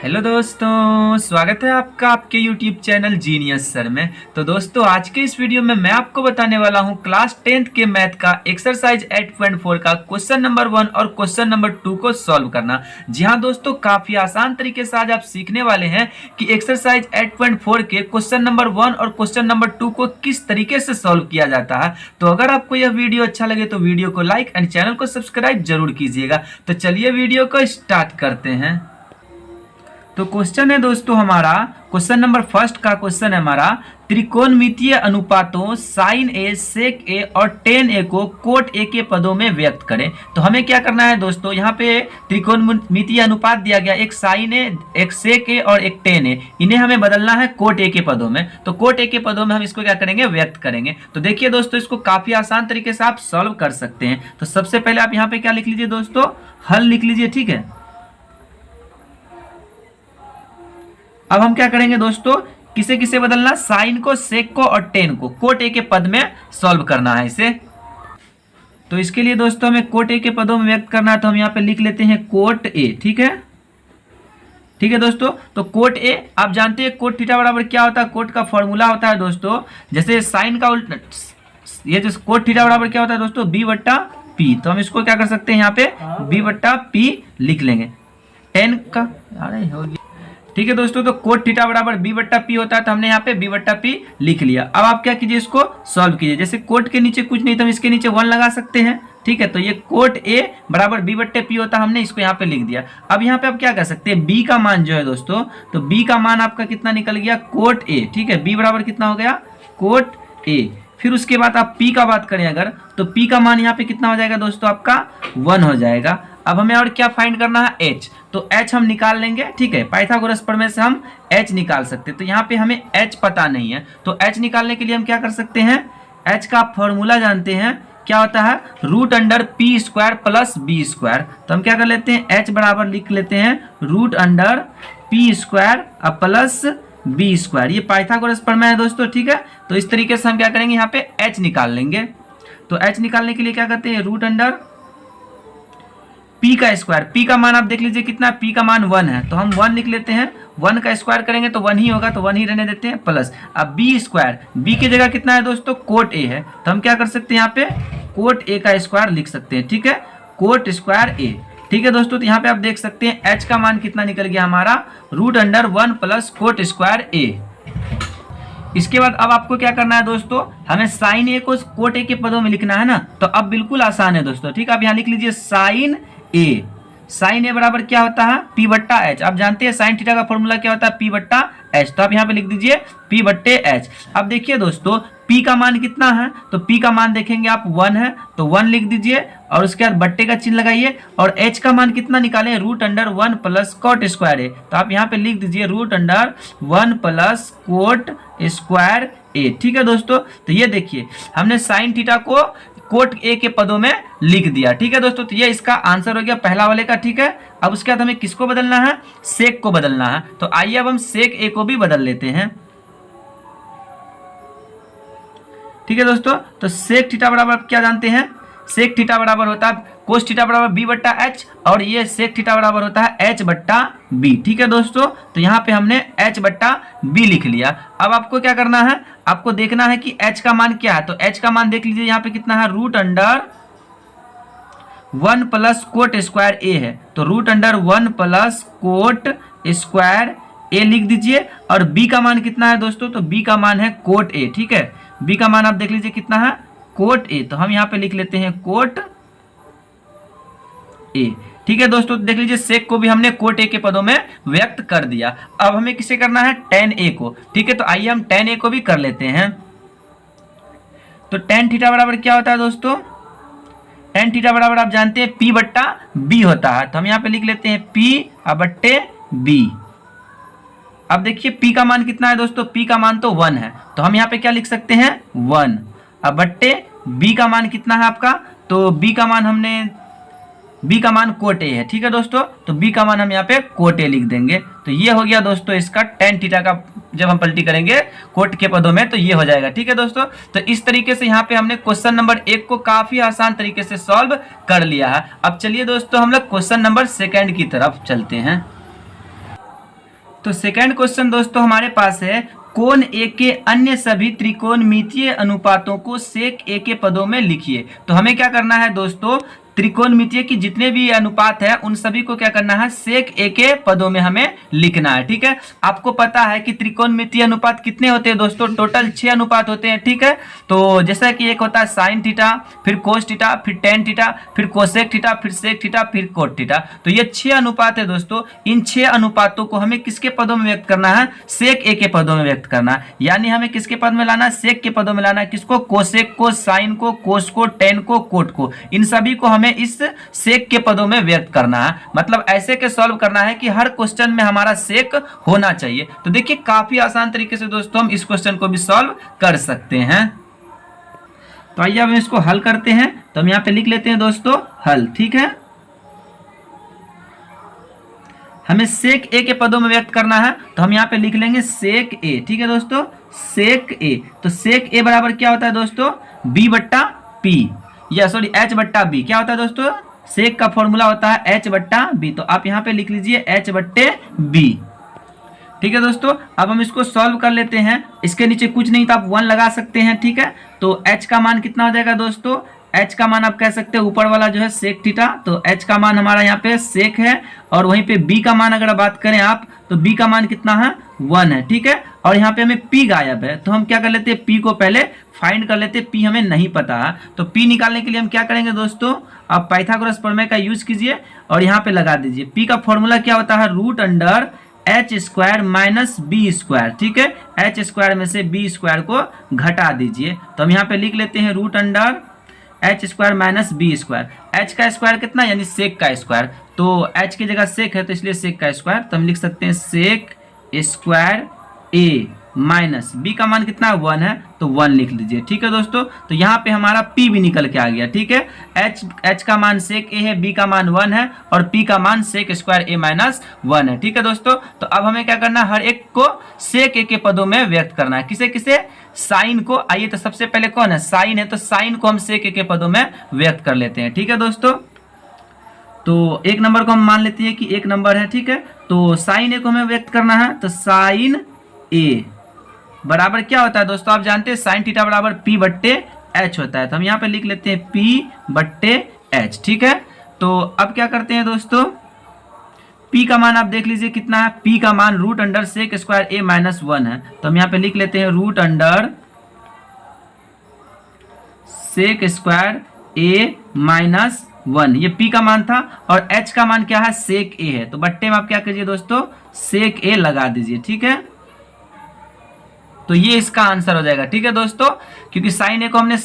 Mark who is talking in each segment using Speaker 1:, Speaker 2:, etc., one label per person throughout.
Speaker 1: Hello दोस्तों, स्वागत है आपका आपके YouTube चैनल जीनियस सर में। तो दोस्तों, आज के इस वीडियो में मैं आपको बताने वाला हूं क्लास 10th के मैथ का एक्सरसाइज 8.4 का क्वेश्चन नंबर 1 और क्वेश्चन नंबर 2 को सॉल्व करना। जी हां दोस्तों, काफी आसान तरीके से आज आप सीखने वाले हैं कि एक्सरसाइज 8.4 के क्वेश्चन नंबर 1 और क्वेश्चन नंबर 2 को किस तरीके से सॉल्व किया जाता है। तो अगर आपको यह वीडियो अच्छा लगे तो वीडियो को लाइक एंड चैनल को सब्सक्राइब जरूर कीजिएगा। तो चलिए वीडियो को स्टार्ट करते हैं। तो क्वेश्चन है दोस्तों हमारा, क्वेश्चन नंबर फर्स्ट का क्वेश्चन है हमारा, त्रिकोणमितीय अनुपातों साइन ए, सेक ए और टेन ए को कोट ए के पदों में व्यक्त करें। तो हमें क्या करना है दोस्तों, यहाँ पे त्रिकोणमितीय अनुपात दिया गया, एक साइन ए, एक सेक ए और एक टेन ए, इन्हें हमें बदलना है कोट ए के पदों में। तो कोट ए के पदों में हम इसको क्या करेंगे, व्यक्त करेंगे। तो देखिए दोस्तों, इसको काफी आसान तरीके से आप सॉल्व कर सकते हैं। तो सबसे पहले आप यहाँ पे क्या लिख लीजिए दोस्तों, हल लिख लीजिए, ठीक है। अब हम क्या करेंगे दोस्तों, किसे किसे बदलना, साइन को, सेक को और टेन को कोट ए के पद में सॉल्व करना है इसे। तो इसके लिए दोस्तों हमें कोट ए के पदों में व्यक्त करना है। तो हम यहाँ पे लिख लेते हैं कोट ए, ठीक है। ठीक है दोस्तों, तो कोट ए आप जानते हैं कोट थीटा बराबर क्या होता है। कोट का फॉर्मूला होता है दोस्तों, जैसे साइन का उल्टा, ये जो कोट थीटा बराबर क्या होता है दोस्तों, बी बट्टा पी। तो हम इसको क्या कर सकते हैं, यहाँ पे बी बट्टा पी लिख लेंगे। टेन का अरे हो गया, ठीक है दोस्तों। तो कोट थीटा बराबर बी बट्टा पी होता है, तो हमने यहाँ पे बी बट्टा पी लिख लिया। अब आप क्या कीजिए, इसको सॉल्व कीजिए। जैसे कोट के नीचे कुछ नहीं तो हम इसके नीचे 1 लगा सकते हैं, ठीक है। तो ये कोट ए बराबर बी बट्टे पी होता है, हमने इसको यहाँ पे लिख दिया। अब यहाँ पे आप क्या कर सकते हैं, बी का मान जो है दोस्तों, तो बी का मान आपका कितना निकल गया, कोट ए, ठीक है। बी बराबर कितना हो गया, कोट ए। फिर उसके बाद आप पी का बात करें अगर, तो पी का मान यहाँ पे कितना हो जाएगा दोस्तों, आपका 1 हो जाएगा। अब हमें और क्या फाइंड करना है, एच। तो एच हम निकाल लेंगे, ठीक है। पाइथागोरस प्रमेय से हम एच निकाल सकते हैं। तो यहाँ पे हमें एच पता नहीं है, तो एच निकालने के लिए हम क्या कर सकते हैं, एच का फॉर्मूला जानते हैं, क्या होता है, root under P square plus B square. तो हम क्या कर लेते हैं, एच बराबर लिख लेते हैं root under P square plus B square. ये पाइथागोरस प्रमेय है दोस्तों, ठीक है। तो इस तरीके से हम क्या करेंगे, यहाँ पे एच निकाल लेंगे। तो एच निकालने के लिए क्या करते हैं, रूट अंडर पी का स्क्वायर। पी का मान आप देख लीजिए कितना, पी का मान 1 है, तो हम 1 लिख लेते हैं। 1 का स्क्वायर करेंगे तो 1 ही होगा, तो 1 ही रहने देते हैं, प्लस अब बी स्क्वायर। बी की जगह कितना है दोस्तों, कोट ए है, तो हम क्या कर सकते हैं, यहाँ पे कोट ए का स्क्वायर लिख सकते हैं, ठीक है। कोट स्क्वायर ए, ठीक है दोस्तों। तो यहाँ पे आप देख सकते हैं एच का मान कितना निकल गया हमारा, root under 1 plus cot square A. इसके बाद अब आपको क्या करना है दोस्तों, हमें साइन ए को कोट ए के पदों में लिखना है ना। तो अब बिल्कुल आसान है दोस्तों, ठीक है। अब यहाँ लिख लीजिए साइन ए। साइन ए बराबर क्या होता है, पी बट्टा एच। आप जानते हैं साइन थीटा का फॉर्मूला क्या होता है, पी बट्टा एच। तो आप यहाँ पे लिख दीजिए पी बट्टे एच। अब देखिए दोस्तों, पी का मान कितना है, तो पी का मान देखेंगे आप 1 है, तो 1 लिख दीजिए और उसके बाद बट्टे का चिन्ह लगाइए। और एच का मान कितना निकालें, root under 1 plus cot square A. तो आप यहाँ पे लिख दीजिए root under 1 plus cot square A, ठीक है दोस्तों। तो ये देखिए हमने साइन थीटा को कोट ए के पदों में लिख दिया, ठीक है दोस्तों। तो ये इसका आंसर हो गया पहला वाले का, ठीक है। अब उसके बाद हमें किसको बदलना है, सेक को बदलना है। तो आइए अब हम सेक ए को भी बदल लेते हैं, ठीक है दोस्तों। तो सेक थीटा बराबर आप क्या जानते हैं, सेक थीटा बराबर होता है कोस थीटा बराबर बी बट्टा एच, और ये सेक थीटा बराबर होता है एच बट्टा बी, ठीक है दोस्तों। तो यहाँ पे हमने एच बट्टा बी लिख लिया। अब आपको क्या करना है, आपको देखना है कि एच का मान क्या है। तो एच का मान देख लीजिए यहाँ पे कितना है, root under 1 plus cot square A है। तो root under 1 plus cot square A लिख दीजिए। और बी का मान कितना है दोस्तों, तो बी का मान है कोट ए, ठीक है। बी का मान आप देख लीजिए कितना है, कोट ए। तो हम यहाँ पे लिख लेते हैं कोट ए, ठीक है दोस्तों। देख लीजिए सेक को भी हमने कोट ए के पदों में व्यक्त कर दिया। अब हमें किसे करना है, टेन ए को, ठीक है। तो आइए हम टेन ए को भी कर लेते हैं। तो टेन थीटा बराबर क्या होता है दोस्तों, टेन थीटा बराबर आप जानते हैं पी बट्टा बी होता है। तो हम यहाँ पे लिख लेते हैं पी बट्टे बी। अब देखिए पी का मान कितना है दोस्तों, पी का मान तो 1 है, तो हम यहाँ पे क्या लिख सकते हैं 1। अब बट्टे बी का मान कितना है आपका, तो बी का मान हमने, बी का मान कोट ए है, ठीक है दोस्तों। तो बी का मान हम यहाँ पे कोट ए लिख देंगे। तो ये हो गया दोस्तों इसका टेन थीटा का, जब हम पलटी करेंगे कोट के पदों में तो ये हो जाएगा, ठीक है दोस्तों। तो इस तरीके से यहाँ पे हमने क्वेश्चन नंबर 1 को काफी आसान तरीके से सॉल्व कर लिया है। अब चलिए दोस्तों हम लोग क्वेश्चन नंबर 2 की तरफ चलते हैं। तो सेकंड क्वेश्चन दोस्तों हमारे पास है, कोण ए के अन्य सभी त्रिकोणमितीय अनुपातों को सेक ए के पदों में लिखिए। तो हमें क्या करना है दोस्तों, त्रिकोणमितीय की जितने भी अनुपात है उन सभी को क्या करना है, सेक ए के पदों में हमें लिखना है। ठीक है, आपको पता है कि त्रिकोणमितीय अनुपात कितने होते हैं दोस्तों, टोटल 6 अनुपात होते हैं। ठीक है, तो जैसा कि एक होता है साइन थीटा, फिर कोस थीटा, फिर टेन थीटा, फिर कोसेक थीटा, फिर सेक थीटा, फिर कोट थीटा। तो ये 6 अनुपात है दोस्तों। इन 6 अनुपातों को हमें किसके पदों में व्यक्त करना है, सेक ए के पदों में व्यक्त करना है। यानी हमें किसके पद में लाना है, सेक के पदों में लाना है। किसको, कोसेक को, साइन को, कोस को, टेन को, कोट को, इन सभी को हमें इस सेक के पदों में व्यक्त करना है। मतलब ऐसे के सॉल्व करना है कि हर क्वेश्चन में हमारा सेक होना चाहिए। तो देखिए काफी आसान तरीके से दोस्तों हम इस क्वेश्चन को भी सॉल्व कर सकते हैं। तो आइए अब हम इसको हल करते हैं। तो हम यहां पे लिख लेते हैं दोस्तों हल। ठीक है, हमें सेक ए के पदों में व्यक्त करना है, तो हम यहां पे लिख लेंगे सेक ए। ठीक है दोस्तों, सेक ए। तो सेक ए बराबर क्या होता है दोस्तों, बी बट्टा पी, या सॉरी एच बट्टा बी। क्या होता है दोस्तों, सेक का फॉर्मूला होता है एच बट्टा बी। तो आप यहां पे लिख लीजिए एच बट्टे बी। ठीक है दोस्तों, अब हम इसको सॉल्व कर लेते हैं। इसके नीचे कुछ नहीं तो आप 1 लगा सकते हैं। ठीक है, तो एच का मान कितना हो जाएगा दोस्तों, एच का मान आप कह सकते हैं ऊपर वाला जो है सेक थीटा, तो एच का मान हमारा यहाँ पे सेक है। और वहीं पे बी का मान अगर बात करें आप, तो बी का मान कितना है, 1 है। ठीक है, और यहाँ पे हमें पी गायब है, तो हम क्या कर लेते हैं, पी को पहले फाइंड कर लेते हैं। पी हमें नहीं पता है, तो पी निकालने के लिए हम क्या करेंगे दोस्तों, आप पाइथागोरस प्रमेय का यूज कीजिए और यहाँ पे लगा दीजिए। पी का फॉर्मूला क्या होता है, root under H square minus B square. ठीक है, एच स्क्वायर में से बी स्क्वायर को घटा दीजिए। तो हम यहाँ पे लिख लेते हैं root under H square minus B square. H का स्क्वायर कितना, यानी सेक का स्क्वायर। तो एच की जगह सेक है तो इसलिए सेक का स्क्वायर, तो हम लिख सकते हैं सेक स्क्वायर ए माइनस बी का मान कितना है, 1 है, तो 1 लिख लीजिए। ठीक है दोस्तों, तो यहाँ पे हमारा पी भी निकल के आ गया। ठीक है, एच का मान सेक ए है, बी का मान 1 है और पी का मान सेक स्क्वायर ए माइनस 1 है। ठीक है दोस्तों, तो अब हमें क्या करना है, हर एक को सेक ए के पदों में व्यक्त करना है। किसे किसे, साइन को। आइए तो सबसे पहले कौन है, साइन है, तो साइन को हम सेक ए के पदों में व्यक्त कर लेते हैं। ठीक है दोस्तों, तो एक नंबर को हम मान लेते हैं कि एक नंबर है। ठीक है, तो साइन ए को हमें व्यक्त करना है, तो साइन ए बराबर क्या होता है दोस्तों, आप जानते हैं साइन थीटा बराबर पी बट्टे एच होता है। तो हम यहाँ पे लिख लेते हैं पी बट्टे एच। ठीक है, तो अब क्या करते हैं दोस्तों, पी का मान आप देख लीजिए कितना है, पी का मान रूट अंडर सेक स्क्वायर ए माइनस 1 है। तो हम यहाँ पे लिख लेते हैं रूट अंडर सेक स्क्वायर ए माइनस 1, ये पी का मान था। और एच का मान क्या है, सेक ए है, तो बट्टे में आप क्या कीजिए दोस्तों, सेक ए लगा दीजिए। ठीक है, तो ये इसका आंसर हो जाएगा। ठीक है दोस्तों, क्योंकि साइन ए को हमने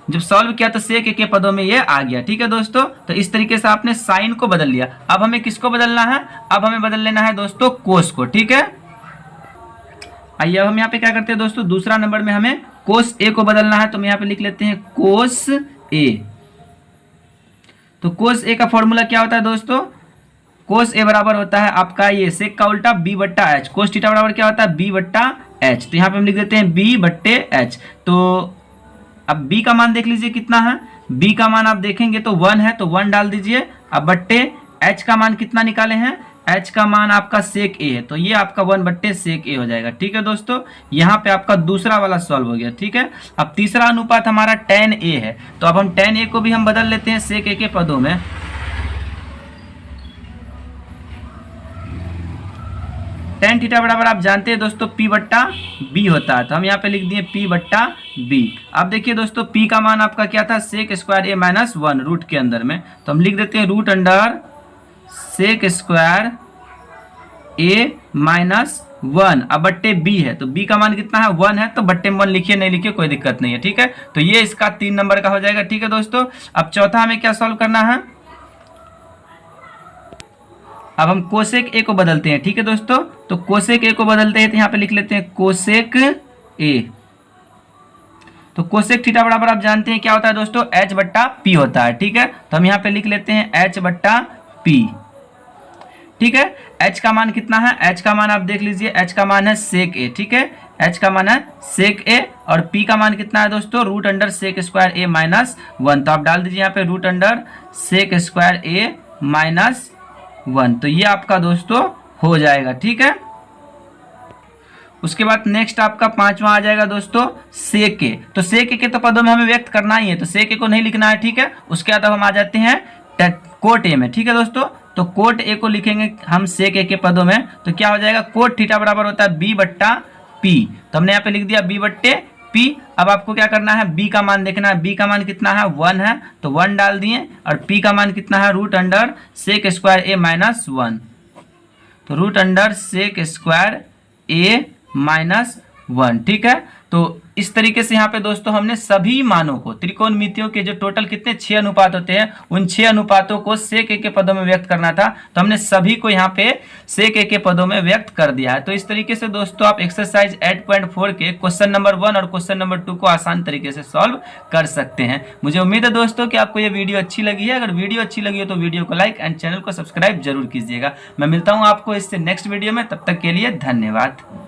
Speaker 1: जब सॉल्व किया तो सेक ए के पदों में ये आ गया। ठीक है दोस्तों, तो इस तरीके से आपने साइन को बदल लिया। अब हमें किसको बदलना है, अब हमें बदल लेना है दोस्तों कोस को। ठीक है, आइए अब हम यहाँ पे क्या करते हैं दोस्तों, दूसरा नंबर में हमें कोस ए को बदलना है। तो हम यहाँ पे लिख लेते हैं कोस ए। तो कोस ए का फॉर्मूला क्या होता है दोस्तों, कोस ए बराबर होता है आपका ये सेक का उल्टा बी बट्टा एच। कोस थीटा बराबर क्या होता है, बी बट्टा एच। तो यहाँ पे हम लिख देते हैं बी बट्टे एच। तो अब बी का मान देख लीजिए कितना है, बी का मान आप देखेंगे तो 1 है, तो 1 डाल दीजिए। अब बट्टे एच का मान कितना निकाले हैं, एच का मान आपका सेक ए है, तो ये आपका 1 बट्टे सेक ए हो जाएगा। ठीक है दोस्तों, यहाँ पे आपका दूसरा वाला सॉल्व हो गया। ठीक है, अब तीसरा अनुपात हमारा tan ए है, तो अब हम tan ए को भी हम बदल लेते हैं सेक ए के पदों में। tan थीटा बराबर आप जानते हैं दोस्तों p बट्टा बी होता है, तो हम यहाँ पे लिख दिए p बट्टा बी। अब देखिए दोस्तों p का मान आपका क्या था, सेक स्क्वायर ए माइनस 1 रूट के अंदर में, तो हम लिख देते हैं रूट अंडर सेक स्क्वायर ए माइनस 1। अब बट्टे बी है, तो बी का मान कितना है, 1 है, तो बट्टे में 1 लिखिए, नहीं लिखिए कोई दिक्कत नहीं है। ठीक है, तो ये इसका 3 नंबर का हो जाएगा। ठीक है दोस्तों, अब चौथा हमें क्या सॉल्व करना है, अब हम कोसेक ए को बदलते हैं। ठीक है दोस्तों, तो कोसेक ए को बदलते हैं, तो यहाँ पे लिख लेते हैं कोसेक ए। तो कोसेक थीटा बराबर आप जानते हैं क्या होता है दोस्तों, एच बट्टा पी होता है। ठीक है, तो हम यहाँ पे लिख लेते हैं एच बट्टा पी। ठीक है, एच का मान कितना है, एच का मान आप देख लीजिए, एच का मान है सेक ए। ठीक है, एच का मान है सेक ए और पी का मान कितना है दोस्तों, रूट अंडर सेक स्क्वायर ए माइनस 1। तो आप डाल दीजिए यहाँ पे रूट अंडर सेक स्क्वायर ए माइनस 1, तो ये आपका दोस्तों हो जाएगा। ठीक है, उसके बाद नेक्स्ट आपका पांचवा आ जाएगा दोस्तों सेक ए। तो सेक ए के तो पदों में हमें व्यक्त करना ही है, तो सेक ए को नहीं लिखना है, ठीक है। उसके बाद अब हम आ जाते हैं कोट ए में, ठीक है दोस्तों। तो कोट ए को लिखेंगे हम सेक ए के पदों में, तो क्या हो जाएगा, कोट थीटा बराबर होता है बी बट्टा पी। तो हमने यहाँ पे लिख दिया बी बट्टे पी। अब आपको क्या करना है, बी का मान देखना है, बी का मान कितना है 1 है, तो 1 डाल दिए, और पी का मान कितना है रूट अंडर सेक स्क्वायर ए माइनस 1, तो रूट अंडर सेक स्क्वायर ए माइनस 1, ठीक है। तो इस तरीके से यहाँ पे दोस्तों हमने सभी मानों को, त्रिकोणमितियों के जो टोटल कितने 6 अनुपात होते हैं, उन 6 अनुपातों को सेक ए के पदों में व्यक्त करना था, तो हमने सभी को यहाँ पे सेक ए के पदों में व्यक्त कर दिया है। तो इस तरीके से दोस्तों आप एक्सरसाइज 8.4 के क्वेश्चन नंबर 1 और क्वेश्चन नंबर 2 को आसान तरीके से सॉल्व कर सकते हैं। मुझे उम्मीद है दोस्तों कि आपको ये वीडियो अच्छी लगी है। अगर वीडियो अच्छी लगी हो तो वीडियो को लाइक एंड चैनल को सब्सक्राइब जरूर कीजिएगा। मैं मिलता हूँ आपको इससे नेक्स्ट वीडियो में, तब तक के लिए धन्यवाद।